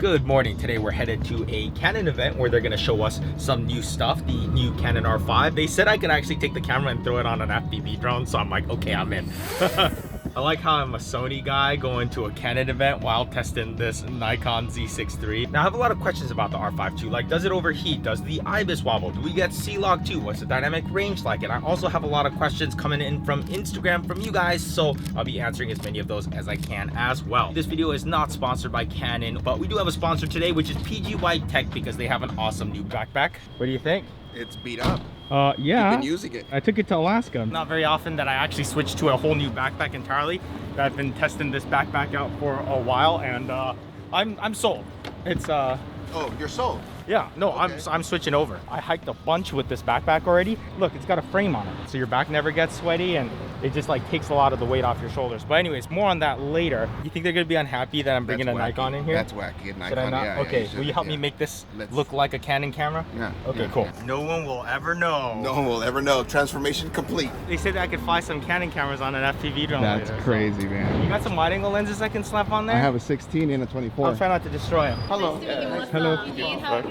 Good morning. Today we're headed to a Canon event where they're going to show us some new stuff, the new Canon R5. They said I could actually take the camera and throw it on an FPV drone, so I'm like, okay, I'm in. I like how I'm a Sony guy going to a Canon event while testing this Nikon Z6 III. Now I have a lot of questions about the R5 II, like does it overheat? Does the IBIS wobble? Do we get C-Log 2? What's the dynamic range like? And I also have a lot of questions coming in from Instagram from you guys, so I'll be answering as many of those as I can as well. This video is not sponsored by Canon, but we do have a sponsor today, which is PGYTECH, because they have an awesome new backpack. What do you think? It's beat up. Yeah. You've been using it. I took it to Alaska. Not very often that I actually switch to a whole new backpack entirely. I've been testing this backpack out for a while, and I'm sold. It's Oh, you're sold. yeah, no, Okay. I'm switching over. I hiked a bunch with this backpack already. Look, it's got a frame on it, so your back never gets sweaty, and it just like takes a lot of the weight off your shoulders. But anyways, more on that later. You think they're gonna be unhappy that I'm bringing a Nikon in here? That's wacky. Nikon, Should I not? yeah. Okay, Yeah, will you help me yeah. make this Let's- look like a Canon camera? Yeah. Okay, yeah, cool. yeah. No one will ever know. No one will ever know. Transformation complete. They said that I could fly some Canon cameras on an FPV drone That's later, so- crazy, man. You got some wide angle lenses I can slap on there? I have a 16 and a 24. I'll try not to destroy them. Hello. Hello.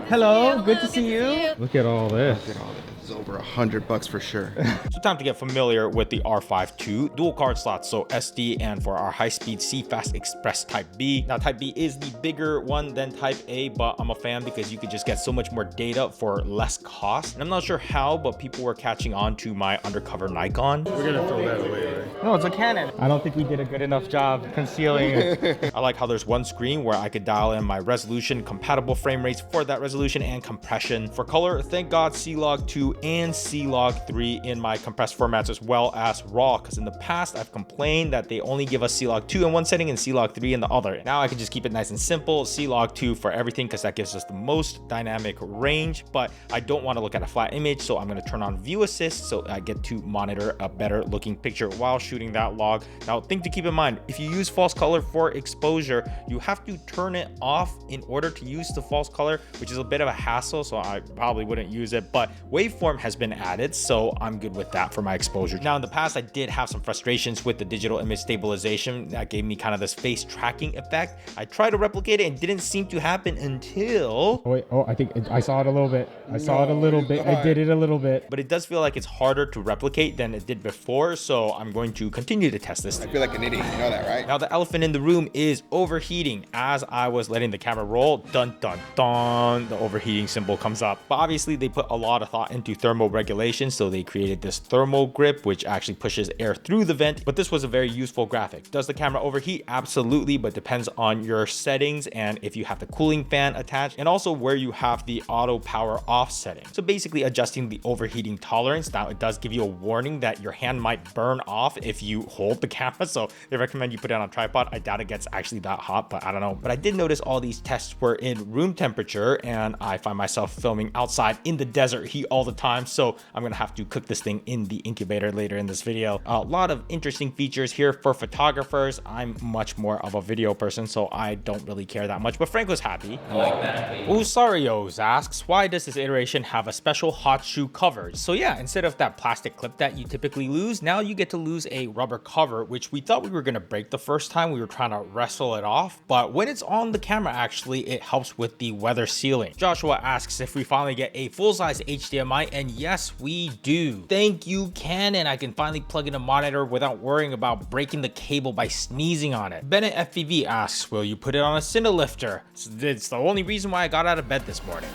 Hello, good to see you. Look at all this. Look at all this. It's over $100 for sure. So time to get familiar with the R5 II. Dual card slots, so SD and for our high-speed C-Fast Express Type B. Now Type B is the bigger one than Type A, but I'm a fan because you could just get so much more data for less cost. And I'm not sure how, but people were catching on to my undercover Nikon. We're gonna throw that away, right? No, it's a Canon. I don't think we did a good enough job concealing it. I like how there's one screen where I could dial in my resolution, compatible frame rates for that resolution, and compression. For color, thank God C-Log 2 and C-Log 3 in my compressed formats, as well as RAW, because in the past I've complained that they only give us C-Log 2 in one setting and C-Log 3 in the other. Now I can just keep it nice and simple, C-Log 2 for everything, because that gives us the most dynamic range, but I don't want to look at a flat image, so I'm going to turn on view assist so I get to monitor a better looking picture while shooting that log. Now, thing to keep in mind, if you use false color for exposure, you have to turn it off in order to use the false color, which is a bit of a hassle, so I probably wouldn't use it, but waveform has been added, so I'm good with that for my exposure. Now, in the past, I did have some frustrations with the digital image stabilization that gave me kind of this face tracking effect. I tried to replicate it and didn't seem to happen until... Oh, wait. Oh, I think I saw it a little bit. I saw it a little bit. I did it a little bit. But it does feel like it's harder to replicate than it did before, so I'm going to continue to test this. I feel like an idiot. You know that, right? Now, the elephant in the room is overheating. As I was letting the camera roll, dun dun dun, the overheating symbol comes up. But obviously, they put a lot of thought into thermal regulation, so they created this thermal grip, which actually pushes air through the vent. But this was a very useful graphic. Does the camera overheat? Absolutely, but depends on your settings and if you have the cooling fan attached, and also where you have the auto power off setting. So basically adjusting the overheating tolerance. Now, it does give you a warning that your hand might burn off if you hold the camera, so they recommend you put it on a tripod. I doubt it gets actually that hot, but I don't know. But I did notice all these tests were in room temperature, and I find myself filming outside in the desert heat all the time, so I'm gonna have to cook this thing in the incubator later in this video. A lot of interesting features here for photographers. I'm much more of a video person, so I don't really care that much, but Frank was happy. I like that. Usarios asks, why does this iteration have a special hot shoe cover? So yeah, instead of that plastic clip that you typically lose, now you get to lose a rubber cover, which we thought we were gonna break the first time we were trying to wrestle it off, but when it's on the camera, actually, it helps with the weather sealing. Joshua asks if we finally get a full-size HDMI, and yes, we do. Thank you, Canon. I can finally plug in a monitor without worrying about breaking the cable by sneezing on it. Bennett FPV asks, will you put it on a Cinelifter? It's the only reason why I got out of bed this morning.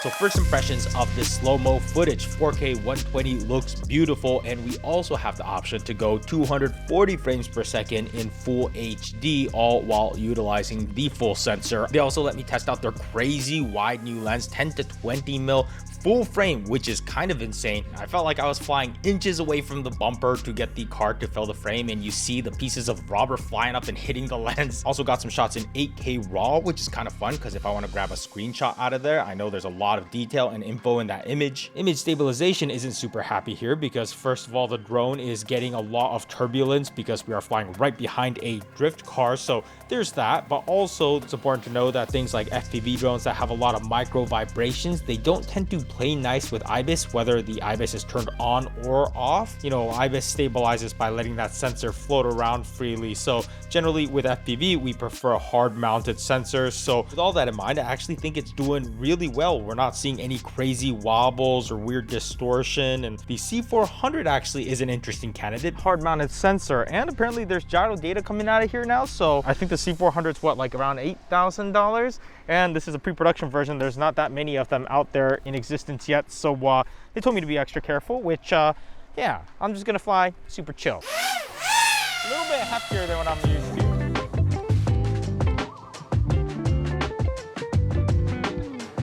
So first impressions of this slow-mo footage, 4K 120 looks beautiful, and we also have the option to go 240 frames per second in full HD, all while utilizing the full sensor. They also let me test out their crazy wide new lens, 10 to 20 mil full frame, which is kind of insane. I felt like I was flying inches away from the bumper to get the card to fill the frame, and you see the pieces of rubber flying up and hitting the lens. Also got some shots in 8K RAW, which is kind of fun because if I want to grab a screenshot out of there, I know there's a lot of detail and info in that image. Image stabilization isn't super happy here because first of all, the drone is getting a lot of turbulence because we are flying right behind a drift car, so there's that. But also it's important to know that things like FPV drones that have a lot of micro vibrations, they don't tend to play nice with IBIS, whether the IBIS is turned on or off. You know, IBIS stabilizes by letting that sensor float around freely. So generally with FPV, we prefer a hard mounted sensor. So with all that in mind, I actually think it's doing really well. We're not seeing any crazy wobbles or weird distortion. And the C400 actually is an interesting candidate. Hard mounted sensor. And apparently there's gyro data coming out of here now. So I think the C400 is what, like around $8,000. And this is a pre-production version. There's not that many of them out there in existence yet. So they told me to be extra careful, which yeah, I'm just gonna fly super chill. A little bit heftier than what I'm used to.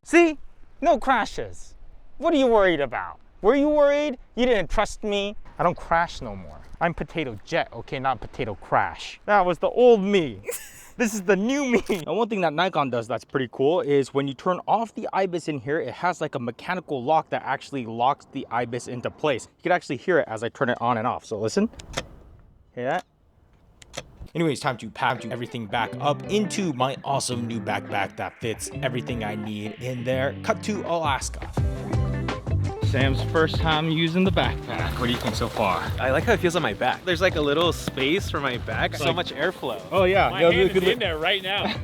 See, no crashes. What are you worried about? Were you worried? You didn't trust me. I don't crash no more. I'm potato jet, okay, not potato crash. That was the old me. This is the new me. And one thing that Nikon does that's pretty cool is when you turn off the IBIS in here, it has like a mechanical lock that actually locks the IBIS into place. You can actually hear it as I turn it on and off. So listen, hear that? Anyways, time to pack everything back up into my awesome new backpack that fits everything I need in there. Cut to Alaska. Sam's first time using the backpack. What do you think so far? I like how it feels on my back. There's like a little space for my back, so much airflow. Oh yeah. My hand is in there right now.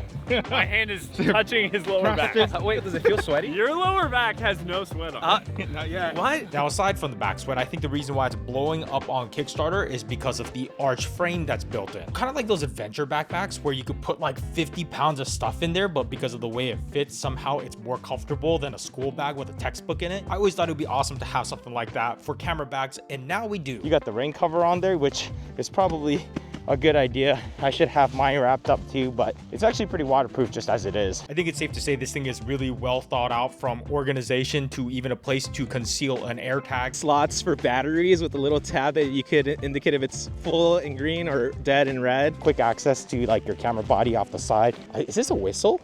My hand is touching his lower back. Wait, does it feel sweaty? Your lower back has no sweat on it. Not yet. What? Now, aside from the back sweat, I think the reason why it's blowing up on Kickstarter is because of the arch frame that's built in. Kind of like those adventure backpacks where you could put like 50 pounds of stuff in there, but because of the way it fits, somehow it's more comfortable than a school bag with a textbook in it. I always thought it would be awesome to have something like that for camera bags, and now we do. You got the rain cover on there, which is probably a good idea. I should have mine wrapped up too, but it's actually pretty waterproof just as it is. I think it's safe to say this thing is really well thought out, from organization to even a place to conceal an air tag. Slots for batteries with a little tab that you could indicate if it's full in green or dead in red. Quick access to like your camera body off the side. Is this a whistle?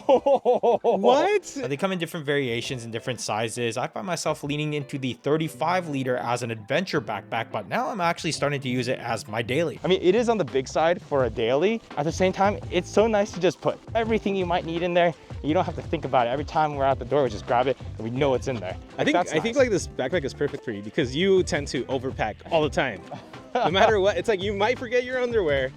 What? They come in different variations and different sizes. I find myself leaning into the 35 liter as an adventure backpack, but now I'm actually starting to use it as my daily. I mean, it is on the big side for a daily. At the same time, it's so nice to just put everything you might need in there. You don't have to think about it. Every time we're out the door, we just grab it and we know it's in there. I think like this backpack is perfect for you because you tend to overpack all the time. No matter what, it's like you might forget your underwear,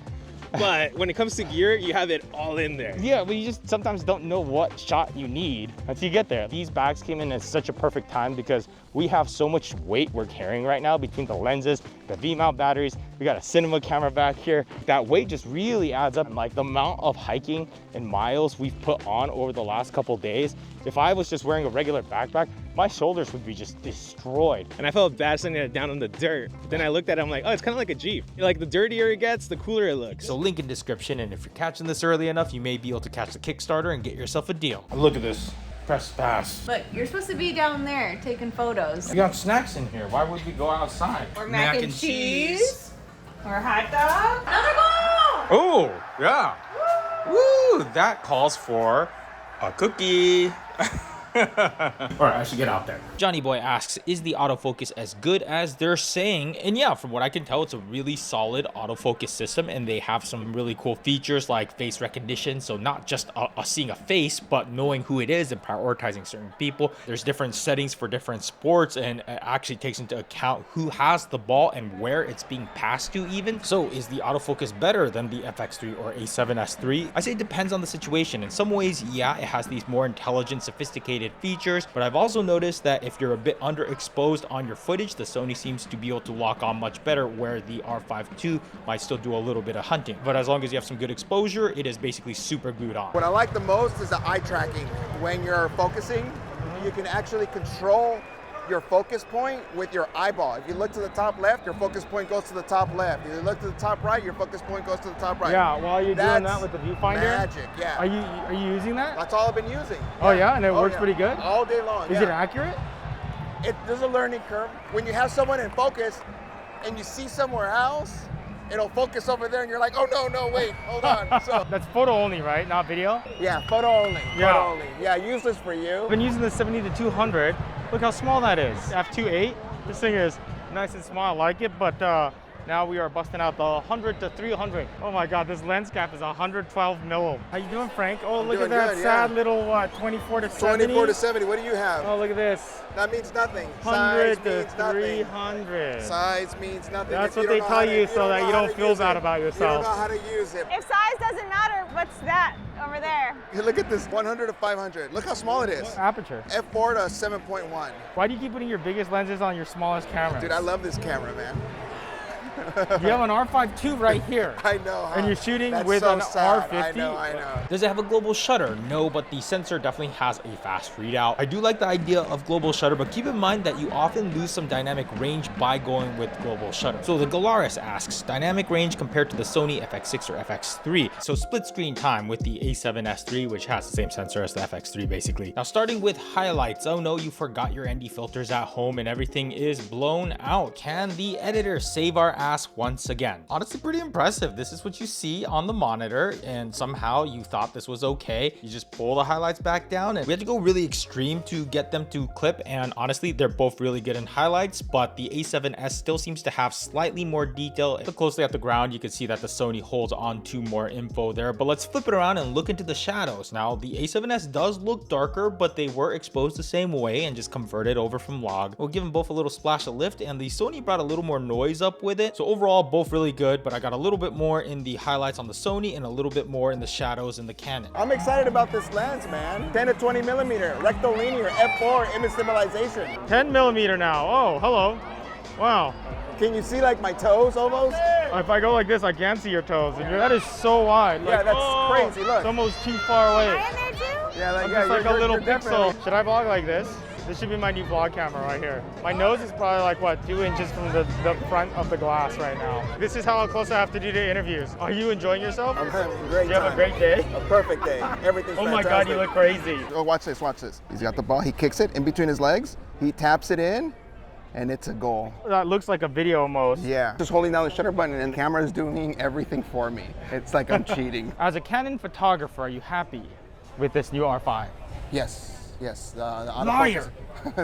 but when it comes to gear, you have it all in there. Yeah, but you just sometimes don't know what shot you need until you get there. These bags came in at such a perfect time because we have so much weight we're carrying right now between the lenses, the V-mount batteries, we got a cinema camera back here. That weight just really adds up. Like the amount of hiking and miles we've put on over the last couple days, if I was just wearing a regular backpack, my shoulders would be just destroyed. And I felt bad sending it down in the dirt. But then I looked at it, I'm like, oh, it's kind of like a Jeep. Like the dirtier it gets, the cooler it looks. So link in description, and if you're catching this early enough, you may be able to catch the Kickstarter and get yourself a deal. Look at this. Press pass. Look, you're supposed to be down there taking photos. We got snacks in here. Why would we go outside? Or mac and cheese. Or hot dog. Another goal! Oh, yeah. Woo! That calls for a cookie. All right, I should get out there. Johnny Boy asks, is the autofocus as good as they're saying? And yeah, from what I can tell, it's a really solid autofocus system, and they have some really cool features like face recognition. So not just seeing a face, but knowing who it is and prioritizing certain people. There's different settings for different sports, and it actually takes into account who has the ball and where it's being passed to even. So is the autofocus better than the FX3 or A7S III? I say it depends on the situation. In some ways, yeah, it has these more intelligent, sophisticated features, but I've also noticed that if you're a bit underexposed on your footage, the Sony seems to be able to lock on much better, where the R5 II might still do a little bit of hunting. But as long as you have some good exposure, it is basically super glued on. What I like the most is the eye tracking. When you're focusing, you can actually control your focus point with your eyeball. If you look to the top left, your focus point goes to the top left. If you look to the top right, your focus point goes to the top right. Yeah, while you're doing that with the viewfinder? Magic, yeah. Are you using that? That's all I've been using. Oh yeah, and it works pretty good? All day long, Is it accurate? There's a learning curve. When you have someone in focus and you see somewhere else, it'll focus over there and you're like, oh no, wait, hold on. So that's photo only, right? Not video? yeah, photo only. Yeah. Photo only. Yeah, useless for you. I've been using the 70-200. Look how small that is. F2.8. This thing is nice and small. I like it, but Now we are busting out the 100 to 300. Oh my God, this lens cap is 112 milli. How you doing, Frank? Oh, look at doing that good, sad yeah. little 24 to 70. 24 to 70. What do you have? Oh, look at this. That means nothing. 100 Size to means nothing. 300. Size means nothing. That's If what they don't know tell how to- you if so that know you how don't to feel use bad it, about You yourself. don't know how to use it. If size doesn't matter, what's that over there? Hey, look at this 100 to 500. Look how small it is. Aperture. F4 to 7.1. Why do you keep putting your biggest lenses on your smallest cameras? Dude, I love this camera, man. You have an R5 II right here. I know. Huh? And you're shooting That's with so an sad. R50? I know. Does it have a global shutter? No, but the sensor definitely has a fast readout. I do like the idea of global shutter, but keep in mind that you often lose some dynamic range by going with global shutter. So the Galaris asks, dynamic range compared to the Sony FX6 or FX3. So split screen time with the A7S III, which has the same sensor as the FX3 basically. Now starting with highlights. Oh no, you forgot your ND filters at home and everything is blown out. Can the editor save our ass once again? Honestly, pretty impressive. This is what you see on the monitor, and somehow you thought this was okay. You just pull the highlights back down, and we had to go really extreme to get them to clip, and honestly, they're both really good in highlights, but the A7S still seems to have slightly more detail. Look closely at the ground, you can see that the Sony holds on to more info there, but let's flip it around and look into the shadows. Now, the A7S does look darker, but they were exposed the same way and just converted over from log. We'll give them both a little splash of lift, and the Sony brought a little more noise up with it. So overall, both really good, but I got a little bit more in the highlights on the Sony and a little bit more in the shadows in the Canon. I'm excited about this lens, man. 10 to 20 millimeter, rectilinear, F4, image stabilization. 10 millimeter now. Oh, hello. Wow. Can you see like my toes almost? If I go like this, I can see your toes. And that is so wide. Yeah, that's crazy, look. It's almost too far away. Am I in there too? Yeah, I'm just like a little pixel. Should I vlog like this? This should be my new vlog camera right here. My nose is probably like, what, 2 inches from the front of the glass right now. This is how close I have to do the interviews. Are you enjoying yourself? I'm having a great Do you have a time. great day? A perfect day. Everything's Oh my fantastic. God, you look crazy. Oh, watch this, watch this. He's got the ball, he kicks it in between his legs, he taps it in, and it's a goal. That looks like a video almost. Yeah. Just holding down the shutter button and the camera is doing everything for me. It's like I'm cheating. As a Canon photographer, are you happy with this new R5? Yes. Yes, the autofocus. Liar!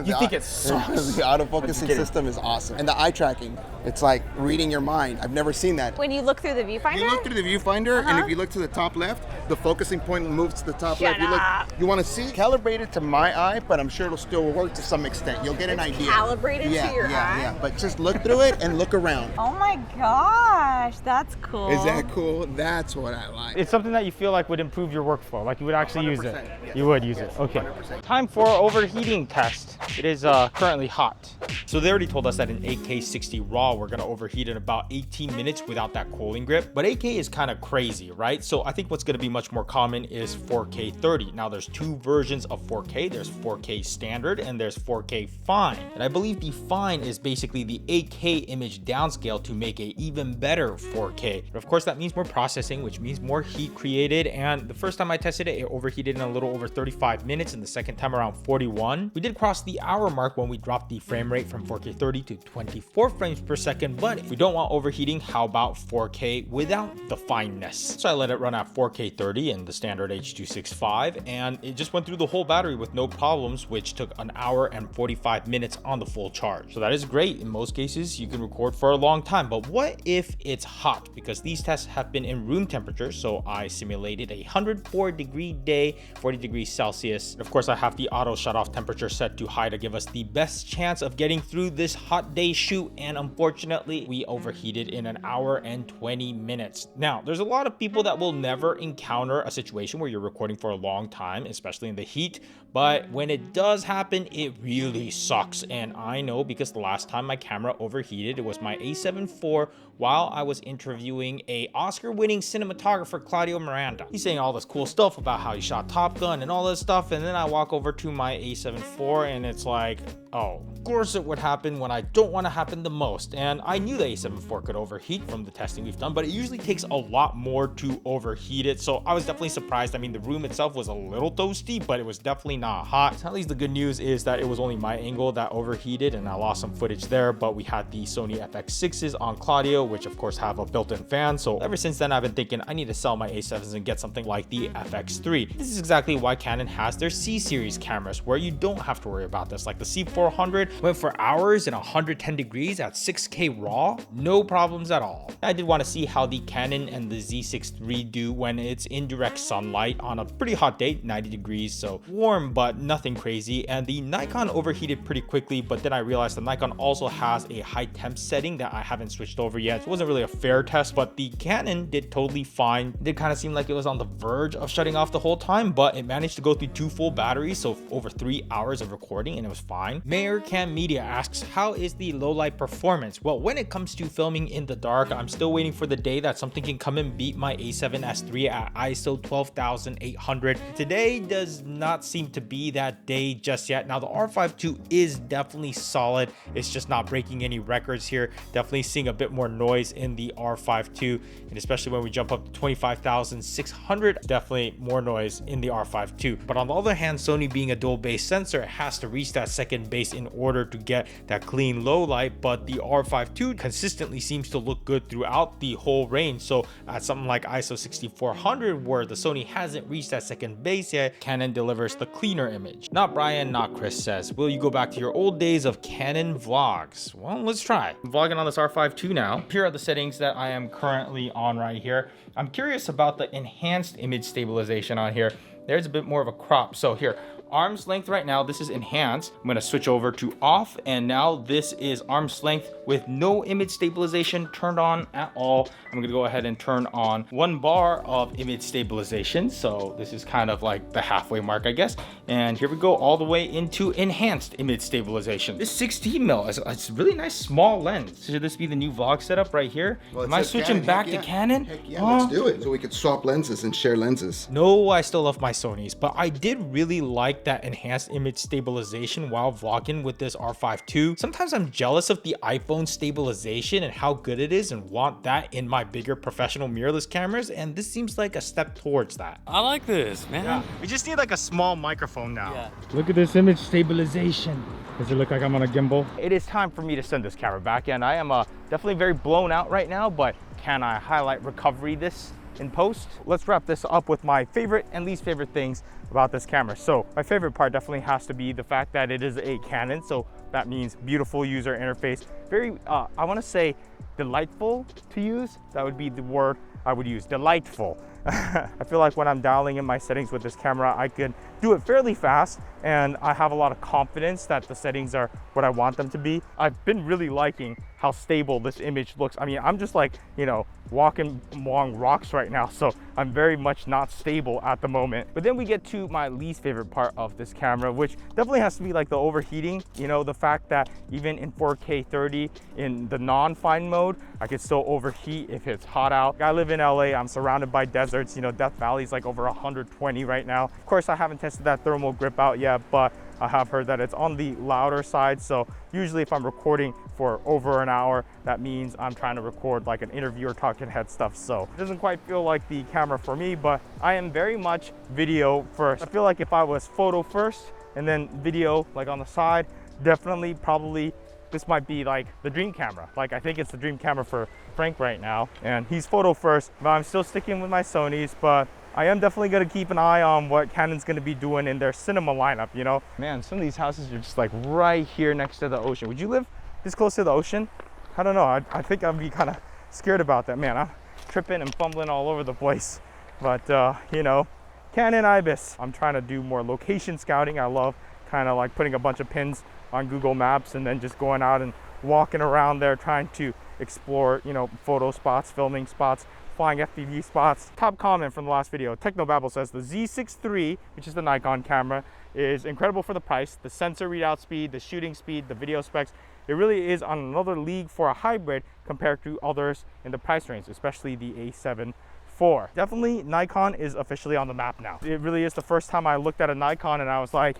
You think it sucks. The autofocusing system is awesome. And the eye tracking, it's like reading your mind. I've never seen that. When you look through the viewfinder? You look through the viewfinder, and if you look to the top left, the focusing point moves to the top left. You want to see calibrated to my eye, but I'm sure it'll still work to some extent. You'll get an idea. Calibrated yeah, to your eye? Yeah, but just look through it and look around. Oh my gosh, that's cool. Is that cool? That's what I like. It's something that you feel like would improve your workflow, like you would actually use it. 100%, yes. You would use it. Okay. 100%. Time for overheating test. It is currently hot. So they already told us that in 8K 60 RAW, we're gonna overheat in about 18 minutes without that cooling grip. But 8K is kind of crazy, right? So I think what's gonna be much more common is 4K 30. Now there's two versions of 4K. There's 4K standard and there's 4K fine. And I believe the fine is basically the 8K image downscale to make a even better 4K. But of course that means more processing, which means more heat created. And the first time I tested it, it overheated in a little over 35 minutes and the second time around 41. We did cross the hour mark when we dropped the frame rate from 4K 30 to 24 frames per second, but if we don't want overheating, how about 4K without the fineness? So I let it run at 4K 30 in the standard H.265, and it just went through the whole battery with no problems, which took an hour and 45 minutes on the full charge. So that is great. In most cases, you can record for a long time, but what if it's hot? Because these tests have been in room temperature, so I simulated a 104-degree day, 40 degrees Celsius. Of course, I have the auto shut-off temperature set to high to give us the best chance of getting through this hot day shoot, and unfortunately we overheated in an hour and 20 minutes. Now there's a lot of people that will never encounter a situation where you're recording for a long time, especially in the heat, but when it does happen, it really sucks. And I know because the last time my camera overheated, it was my A7 IV while I was interviewing a Oscar-winning cinematographer, Claudio Miranda. He's saying all this cool stuff about how he shot Top Gun and all this stuff, and then I walk over to my A7 IV and it's like, oh, of course it would happen when I don't want to happen the most. And I knew the A7 IV could overheat from the testing we've done, but it usually takes a lot more to overheat it, so I was definitely surprised. I mean, the room itself was a little toasty, but it was definitely not hot. So at least the good news is that it was only my angle that overheated, and I lost some footage there, but we had the Sony FX6s on Claudio, which of course have a built-in fan, so ever since then I've been thinking I need to sell my A7s and get something like the FX3. This is exactly why Canon has their C-series cameras, where you don't have to worry about this. Like the C4 6400, went for hours in 110 degrees at 6K raw, no problems at all. I did want to see how the Canon and the Z6 III do when it's in direct sunlight on a pretty hot day, 90 degrees, so warm but nothing crazy. And the Nikon overheated pretty quickly, but then I realized the Nikon also has a high temp setting that I haven't switched over yet. So it wasn't really a fair test, but the Canon did totally fine. It did kind of seem like it was on the verge of shutting off the whole time, but it managed to go through 2 full batteries, so over 3 hours of recording, and it was fine. Mayor Cam Media asks, how is the low light performance? Well, when it comes to filming in the dark, I'm still waiting for the day that something can come and beat my A7S III at ISO 12,800. Today does not seem to be that day just yet. Now the R5 II is definitely solid. It's just not breaking any records here. Definitely seeing a bit more noise in the R5 II, and especially when we jump up to 25,600, definitely more noise in the R5 II. But on the other hand, Sony being a dual base sensor, it has to reach that second base in order to get that clean low light, but the R5 II consistently seems to look good throughout the whole range. So at something like ISO 6400, where the Sony hasn't reached that second base yet, Canon delivers the cleaner image. Not Brian, not Chris says, will you go back to your old days of Canon vlogs? Well, let's try. I'm vlogging on this R5 II now. Here are the settings that I am currently on right here. I'm curious about the enhanced image stabilization on here. There's a bit more of a crop. So here, arm's length right now, this is enhanced. I'm gonna switch over to off, and now this is arm's length with no image stabilization turned on at all. I'm gonna go ahead and turn on 1 bar of image stabilization. So this is kind of like the halfway mark, I guess. And here we go all the way into enhanced image stabilization. This 16 mil is a really nice small lens. Should this be the new vlog setup right here? Well, am I switching back to Canon? Heck yeah, let's do it. So we could swap lenses and share lenses. No, I still love my Sonys, but I did really like that enhanced image stabilization while vlogging with this R5 II. Sometimes I'm jealous of the iPhone stabilization and how good it is and want that in my bigger professional mirrorless cameras, and this seems like a step towards that. I like this, man. Yeah, we just need like a small microphone now. Yeah. Look at this image stabilization. Does it look like I'm on a gimbal? It is time for me to send this camera back, and I am definitely very blown out right now, but can I highlight recovery this in post? Let's wrap this up with my favorite and least favorite things about this camera. So my favorite part definitely has to be the fact that it is a Canon, so that means beautiful user interface. Very, I want to say delightful to use. That would be the word I would use, delightful. I feel like when I'm dialing in my settings with this camera, I can do it fairly fast, and I have a lot of confidence that the settings are what I want them to be. I've been really liking how stable this image looks. I mean, I'm just like, you know, walking along rocks right now, so I'm very much not stable at the moment. But then we get to my least favorite part of this camera, which definitely has to be like the overheating. You know, the fact that even in 4K 30 in the non-fine mode, I could still overheat if it's hot out. I live in LA, I'm surrounded by deserts. You know, Death Valley is like over 120 right now. Of course, I haven't tested that thermal grip out yet, but I have heard that it's on the louder side. So usually if I'm recording for over an hour, that means I'm trying to record like an interview or talking head stuff. So it doesn't quite feel like the camera for me, but I am very much video first. I feel like if I was photo first and then video like on the side, definitely probably this might be like the dream camera. Like I think it's the dream camera for Frank right now, and he's photo first, but I'm still sticking with my Sonys. But I am definitely gonna keep an eye on what Canon's gonna be doing in their cinema lineup, you know? Man, some of these houses are just like right here next to the ocean. Would you live this close to the ocean? I don't know, I think I'd be kind of scared about that. Man, I'm tripping and fumbling all over the place. But you know, Canon IBIS. I'm trying to do more location scouting. I love kind of like putting a bunch of pins on Google Maps and then just going out and walking around there trying to explore, you know, photo spots, filming spots, flying FPV spots. Top comment from the last video, Technobabble says the Z6 III, which is the Nikon camera, is incredible for the price, the sensor readout speed, the shooting speed, the video specs. It really is on another league for a hybrid compared to others in the price range, especially the A7 IV. Definitely Nikon is officially on the map now. It really is the first time I looked at a Nikon and I was like,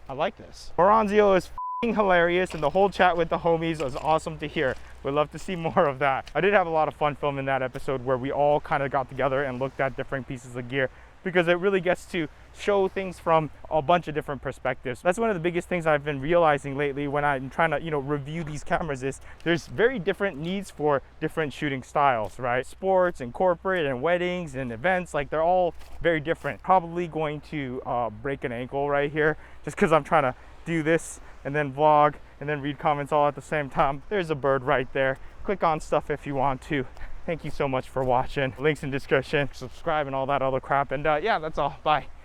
I like this. Moranzio is hilarious, and the whole chat with the homies was awesome to hear. We'd love to see more of that. I did have a lot of fun filming that episode where we all kind of got together and looked at different pieces of gear, because it really gets to show things from a bunch of different perspectives. That's one of the biggest things I've been realizing lately when I'm trying to, you know, review these cameras is there's very different needs for different shooting styles, right? Sports and corporate and weddings and events, like they're all very different. Probably going to break an ankle right here just because I'm trying to do this and then vlog and then read comments all at the same time. There's a bird right there. Click on stuff if you want to. Thank you so much for watching. Links in description, subscribe and all that other crap. And yeah, that's all. Bye.